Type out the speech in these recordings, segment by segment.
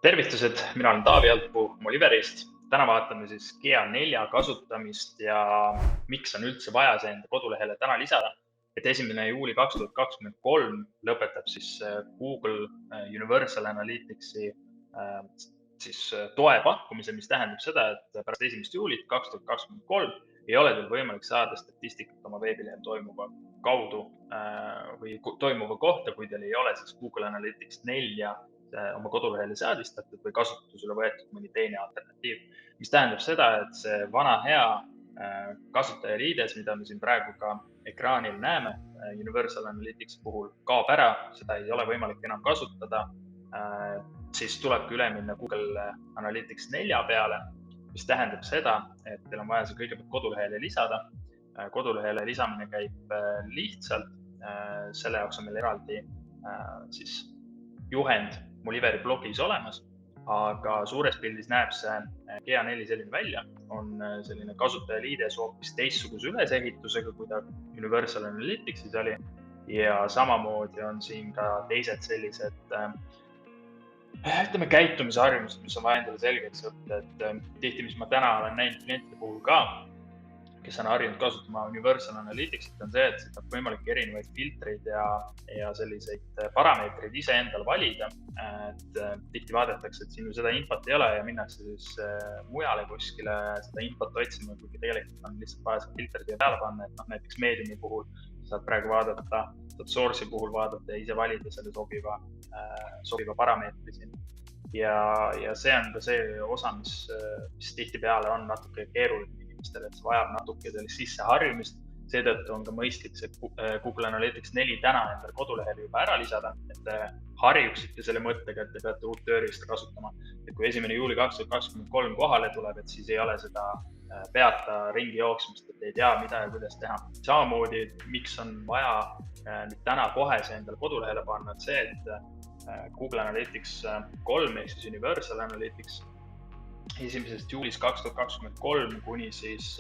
Tervitused, mina olen Taavi Altpuu Moliverist. Täna vaatame siis GA4 kasutamist ja miks on üldse vaja see enda kodulehele täna lisada. Et 1. juuli 2023 lõpetab siis Google Universal Analyticsi toe pakkumise, mis tähendab seda, et pärast 1. juulit 2023 ei ole teil võimalik saada statistikat oma veebilehel toimuva kaudu või toimuva kohta, kui teil ei ole siis Google Analytics 4 oma kodulehele seadistatud või kasutusele võetud mõni teine alternatiiv, mis tähendab seda, et see vana hea kasutajaliides, mida me siin praegu ka ekraanil näeme, Universal Analytics puhul kaob ära, seda ei ole võimalik enam kasutada, siis tulebki üle minna Google Analytics 4 peale, mis tähendab seda, et teil on vaja see kõigepealt kodulehele lisada. Kodulehele lisamine käib lihtsalt, selle jaoks on meil eraldi siis juhend Moliveri blogis olemas, aga suures pildis näeb see GA4 selline välja, on selline kasutajaliides hoopis teistsuguse ülesehitusega, kui ta Universal Analyticsis oli, ja samamoodi on siin ka teised sellised käitumisharjumused, mis on vaja endale selgeks õppida, et tihti, mis ma täna olen näinud klientide puhul ka, kes on harjunud kasutama Universal Analyticsit, on see, et siit on võimalik erinevaid filtreid ja selliseid parameetreid ise endal valida. Et tihti vaadatakse, et sinu seda infot ei ole ja minnakse siis mujale kuskile seda infot otsima, kuigi tegelikult on lihtsalt vaja see filter siia peale panna, et näiteks Mediumi puhul saad praegu vaadata, saad Source'i puhul vaadata ja ise valida selle sobiva parameetri siin. Ja see on ka see osa, mis tihti peale on natuke keeruline, et see vajab natuke sisseharjumist, seetõttu on ka mõistlik see Google Analytics 4 täna endale kodulehele juba ära lisada, et te harjuksite selle mõttega, et te peate uut tööriista kasutama. Et kui 1. juuli 2023 kohale tuleb, et siis ei ole seda peata ringi jooksmist, et ei tea, mida ja kuidas teha. Samamoodi, miks on vaja nüüd täna kohe see endale kodulehele panna, et see, et Google Analytics 3 ehk siis Universal Analytics 1. juulis 2023 kuni siis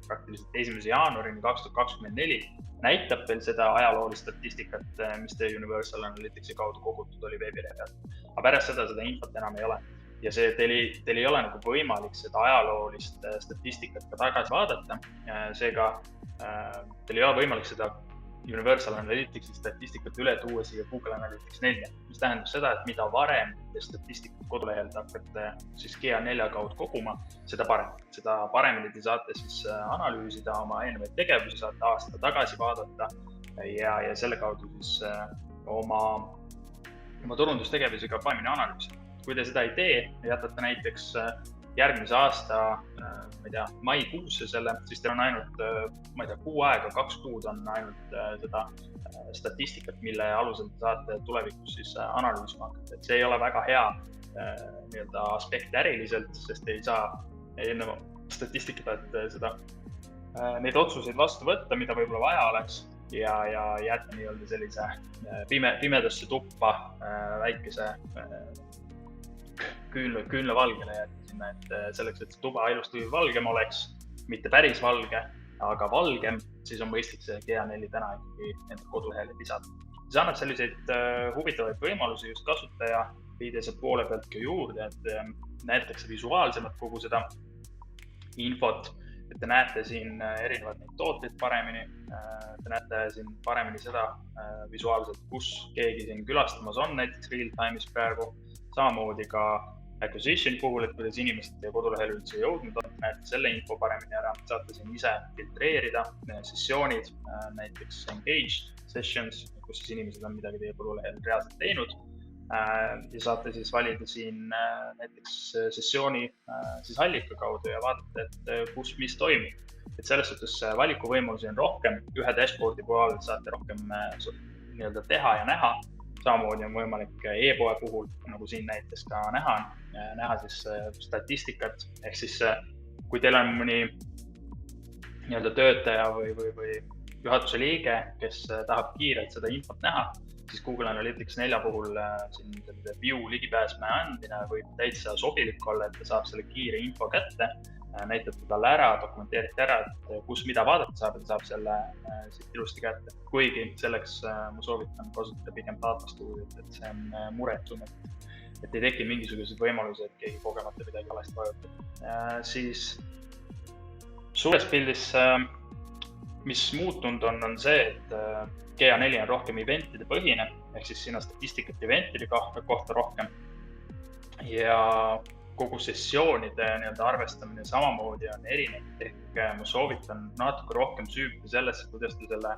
praktiliselt 1. jaanuarini 2024 näitab veel seda ajaloolist statistikat, mis te Universal Analyticsi kaudu kogutud oli veebilehe peal. Aga pärast seda infot enam ei ole. Ja see teil ei ole nagu võimalik seda ajaloolist statistikat ka tagasi vaadata. Seega teil ei ole võimalik seda Universal Analyticsi statistikat üle tuua siia Google Analytics 4, mis tähendab seda, et mida varem te statistikat kodulehel hakkate siis GA4 kaudu koguma, seda paremini te saate siis analüüsida oma eelnevaid tegevusi, saate aasta tagasi vaadata ja selle kaudu siis oma turundustegevusi ka paremini analüüsida. Kui te seda ei tee, jätate näiteks järgmise aasta, maikuusse selle, siis teil on ainult, kuu aega, 2 kuud on ainult seda statistikat, mille alusel te saate tulevikus siis analüüsima hakata. Et see ei ole väga hea aspekt äriliselt, sest ei saa enne statistikat neid otsuseid vastu võtta, mida võib-olla vaja oleks ja jätta sellise pimedasse tuppa väikese küünlavalgele jätta sinna, et selleks, et tuba ilusti valgem oleks, mitte päris valge, aga valgem, siis on mõistlik see GA4 täna ikkagi enda kodulehele lisada. See annab selliseid huvitavaid võimalusi just kasutaja liidese poole pealt ka juurde, et näetakse visuaalsemalt kogu seda infot, et te näete siin erinevad neid tooteid paremini, te näete siin paremini seda visuaalselt, kus keegi siin külastamas on, näiteks real-time'is praegu, samamoodi ka acquisition puhul, et kuidas inimesed teie kodulehele üldse jõudnud on, näete selle info paremini ära, saate siin ise filtreerida sessioonid, näiteks engaged sessions, kus siis inimesed on midagi teie kodulehel reaalselt teinud ja saate siis valida siin näiteks sessiooni siis allika kaudu ja vaadata, et kus mis toimub. Et selles suhtes valikuvõimalusi on rohkem, ühe dashboardi pool saate rohkem teha ja näha. Samamoodi on võimalik e-poe puhul, nagu siin näites ka näha siis statistikat, ehk siis kui teil on mõni töötaja või juhatuse liige, kes tahab kiirelt seda infot näha, siis Google Analytics 4 puhul siin view ligipääsme andmine võib täitsa sobilik olla, et ta saab selle kiire info kätte, näitate talle ära, dokumenteerite ära, et kus mida vaadata saab, et saab selle siit ilusti kätte. Kuigi selleks ma soovitan kasutada pigem data stuudiot, et see on muretum, et ei teki mingisuguseid võimalusi, et keegi kogemata midagi valesti vajutab. Siis suures pildis, mis muutunud on see, et GA4 on rohkem eventide põhine, ehk siis siin on statistikat eventide kohta rohkem ja kogu sessioonide nii-öelda arvestamine samamoodi on erinev, ehk ma soovitan natuke rohkem süüvida sellesse, kuidas te selle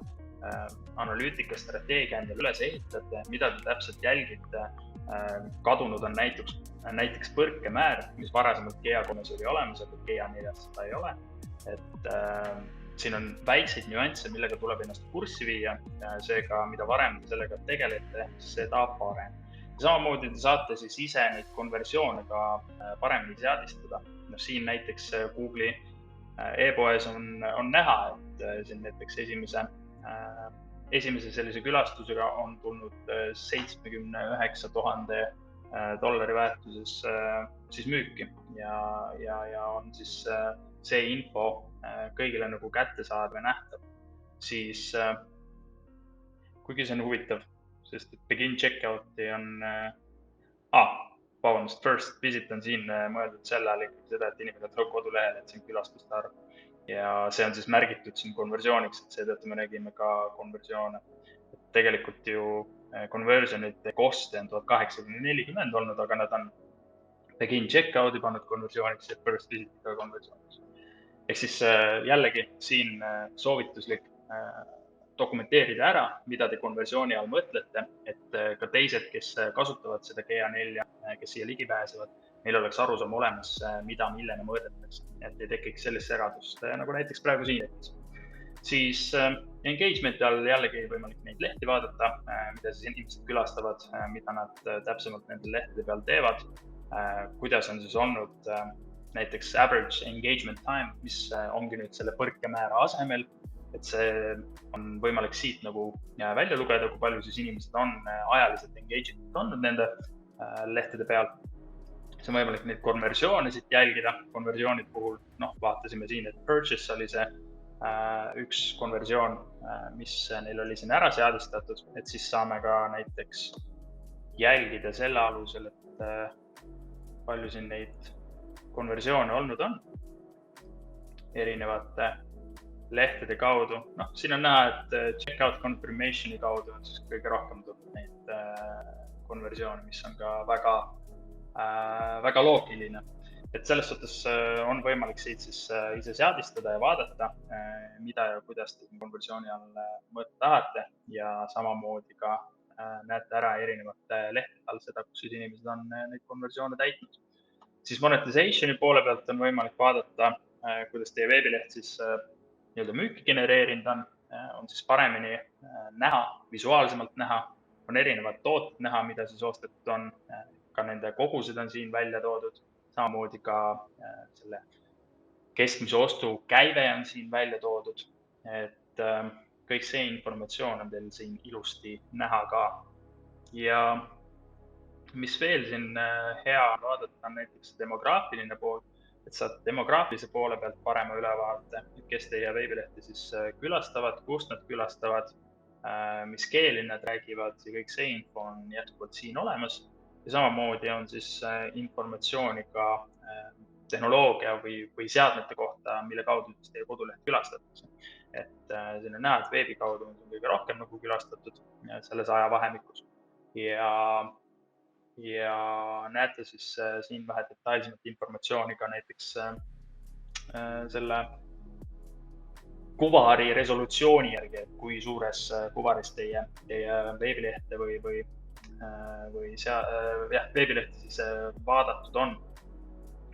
analüütika strateegia endale üles ehitate, mida te täpselt jälgite. Kadunud on näiteks põrkemäär, mis varasemalt GA3-s oli olemas, aga GA4-s seda ei ole. Et siin on väikseid nüansse, millega tuleb ennast kurssi viia, seega mida varem te sellega tegelete, seda parem. Samamoodi te saate siis ise neid konversioone ka paremini seadistada. No, siin näiteks Google'i e-poes on näha, et siin näiteks esimese sellise külastusega on tulnud $79,000 väärtuses siis müüki ja on siis see info kõigile nagu kättesaadav ja nähtav. Siis kuigi see on huvitav, sest et begin checkout'i on, first visit on siin mõeldud selle all ikkagi seda, et inimene tuleb kodulehele, et see on külastuste arv. Ja see on siis märgitud siin konversiooniks, et seetõttu me nägime ka konversioone. Et tegelikult ju conversionite koste on 1840 olnud, aga nad on begin checkout'i pannud konversiooniks ja first visit'i ka konversiooniks. Ehk siis jällegi siin soovituslik dokumenteerida ära, mida te konversiooni all mõtlete, et ka teised, kes kasutavad seda GA4, kes siia ligi pääsevad, meil oleks arusaam olemas, mida millena mõõdetakse, et ei tekiks sellist segadust, nagu näiteks praegu siin. Siis engagement'i all jällegi võimalik neid lehti vaadata, mida siis inimesed külastavad, mida nad täpsemalt nende lehtede peal teevad, kuidas on siis olnud näiteks average engagement time, mis ongi nüüd selle põrkemäära asemel, et see on võimalik siit nagu välja lugeda, kui palju siis inimesed on ajaliselt engagement olnud nende lehtede peal. See on võimalik neid konversioone siit jälgida. Konversioonid puhul, vaatasime siin, et purchase oli see üks konversioon, mis neil oli siin ära seadistatud, et siis saame ka näiteks jälgida selle alusel, et palju siin neid konversioone olnud on erinevate lehtede kaudu. Siin on näha, et checkout confirmationi kaudu on siis kõige rohkem tulnud neid konversioone, mis on ka väga loogiline. Et selles suhtes on võimalik siit siis ise seadistada ja vaadata, mida ja kuidas te konversiooni all mõõta tahate ja samamoodi ka näete ära erinevate lehtede all seda, kus siis inimesed on neid konversioone täitnud. Siis monetizationi poole pealt on võimalik vaadata, kuidas teie veebileht siis nii-öelda müüki genereerinud on siis paremini näha, visuaalsemalt näha, on erinevad tooted näha, mida siis ostetud on, ka nende kogused on siin välja toodud, samamoodi ka selle keskmise ostu käive on siin välja toodud, et kõik see informatsioon on teil siin ilusti näha ka. Ja mis veel siin hea vaadata on näiteks demograafiline pool, et saad demograafilise poole pealt parema ülevaate, kes teie veebilehti siis külastavad, kust nad külastavad, mis keeli nad räägivad ja kõik see info on jätkuvalt siin olemas. Ja samamoodi on siis informatsiooni ka tehnoloogia või seadmete kohta, mille kaudu teie koduleht külastatakse. Et siin on näha, et veebi kaudu on kõige rohkem nagu külastatud selles ajavahemikus. Ja näete siis siin vähe detailsemat informatsiooni ka näiteks selle kuvari resolutsiooni järgi, et kui suures kuvaris teie veebilehte või veebilehti siis vaadatud on.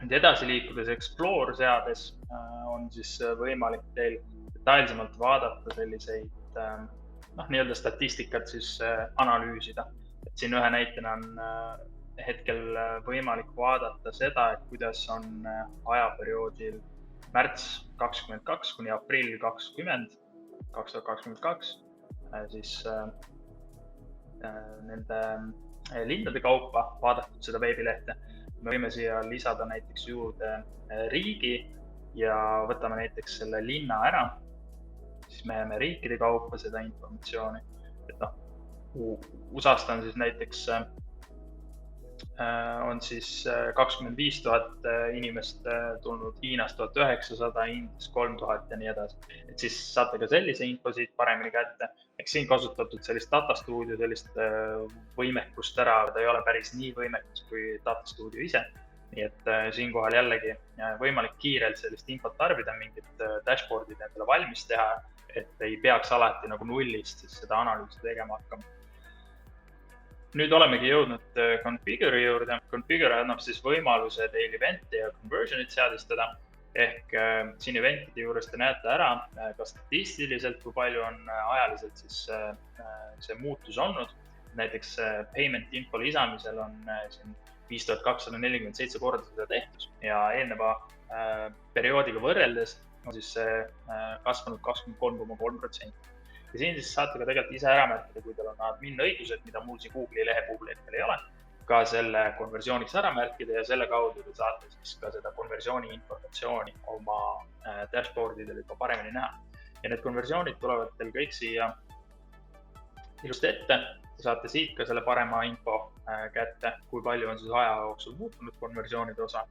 Nüüd edasi liikudes Explore seades on siis võimalik teil detailsemalt vaadata selliseid nii-öelda statistikat siis analüüsida. Et siin ühe näitena on hetkel võimalik vaadata seda, et kuidas on ajaperioodil märts 22 kuni aprill 2022 siis nende linnade kaupa vaadatud seda veebilehte. Me võime siia lisada näiteks juurde riigi ja võtame näiteks selle linna ära, siis me jääme riikide kaupa seda informatsiooni. Et USA-st on siis näiteks on siis 25 000 inimest tulnud Hiinast 1900, Indias 3000 ja nii edasi. Et siis saate ka sellise info siit paremini kätte. Eks siin kasutatud sellist Data Studio, sellist võimekust ära, ta ei ole päris nii võimekus kui Data Studio ise. Nii et siinkohal jällegi võimalik kiirelt sellist infot tarbida, mingid dashboardid endale valmis teha, et ei peaks alati nagu nullist siis seda analüüsi tegema hakkama. Nüüd olemegi jõudnud Configure'i juurde. Configure annab siis võimaluse teil event'i ja conversion'it seadistada. Ehk siin event'ide juures te näete ära, ka statistiliselt, kui palju on ajaliselt siis see muutus olnud. Näiteks payment info lisamisel on siin 5247 korda seda tehtud ja eelneva perioodiga võrreldes on siis kasvanud 23,3%. Ja siin siis saate ka tegelikult ise ära märkida, kui teil on admin õigused, mida mul siin Google'i lehe puhul hetkel ei ole, ka selle konversiooniks ära märkida ja selle kaudu te saate siis ka seda konversiooni informatsiooni oma dashboardidel juba paremini näha. Ja need konversioonid tulevad teil kõik siia ilusti ette. Te saate siit ka selle parema info kätte, kui palju on siis aja jooksul muutunud konversioonide osa.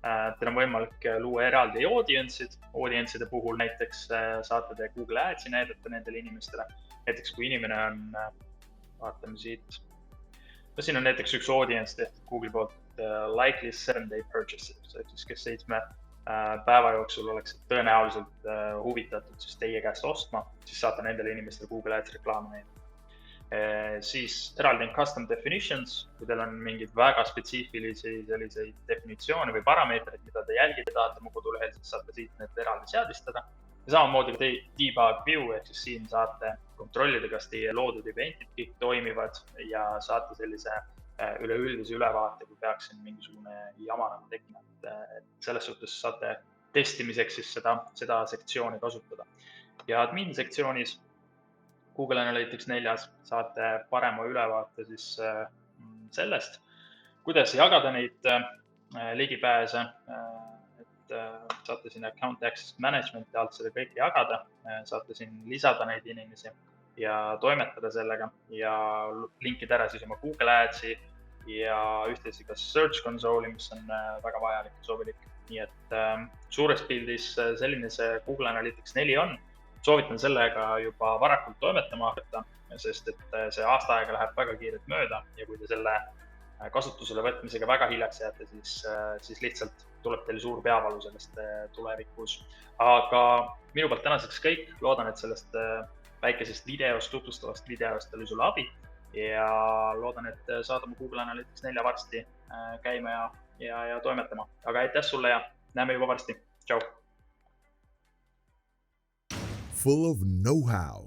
Teil on võimalik luua eraldi audience'ide puhul näiteks saate te Google Ads'i näidata nendele inimestele. Näiteks kui inimene on, vaatame siit, siin on näiteks üks audience tehtud Google poolt likely 7-day purchases, siis kes 7 päeva jooksul oleks tõenäoliselt huvitatud siis teie käest ostma, siis saate nendele inimestele Google Ads reklaame näidata. Siis eraldi custom definitions, kui teil on mingid väga spetsiifilisi selliseid definitsioone või parameetreid, mida te jälgida tahate mu kodulehel, siis saate siit need eraldi seadistada. Ja samamoodi ka debug view, ehk siis siin saate kontrollida, kas teie loodud eventid kõik toimivad ja saate sellise üleüldise ülevaate, kui peaks siin mingisugune jama nagu tekkima. Selles suhtes saate testimiseks siis seda sektsiooni kasutada. Ja admin sektsioonis Google Analytics 4 saate parema ülevaate siis sellest, kuidas jagada neid ligipääse, et saate siin account access management'i alt seda kõike jagada, saate siin lisada neid inimesi ja toimetada sellega ja linkida ära siis oma Google Ads'i ja ühtlasi ka Search Console'i, mis on väga vajalik ja sobilik. Nii et suures pildis selline see Google Analytics 4 on. Soovitan sellega juba varakult toimetama hakata, sest et see aasta aega läheb väga kiirelt mööda ja kui te selle kasutusele võtmisega väga hiljaks jääte, siis lihtsalt tuleb teil suur peavalu sellest tulevikus. Aga minu poolt tänaseks kõik. Loodan, et sellest väikesest videost, tutvustavast videost oli sulle abi ja loodan, et saadame Google Analytics 4 varsti käima ja toimetama. Aga aitäh sulle ja näeme juba varsti. Tšau! Full of know-how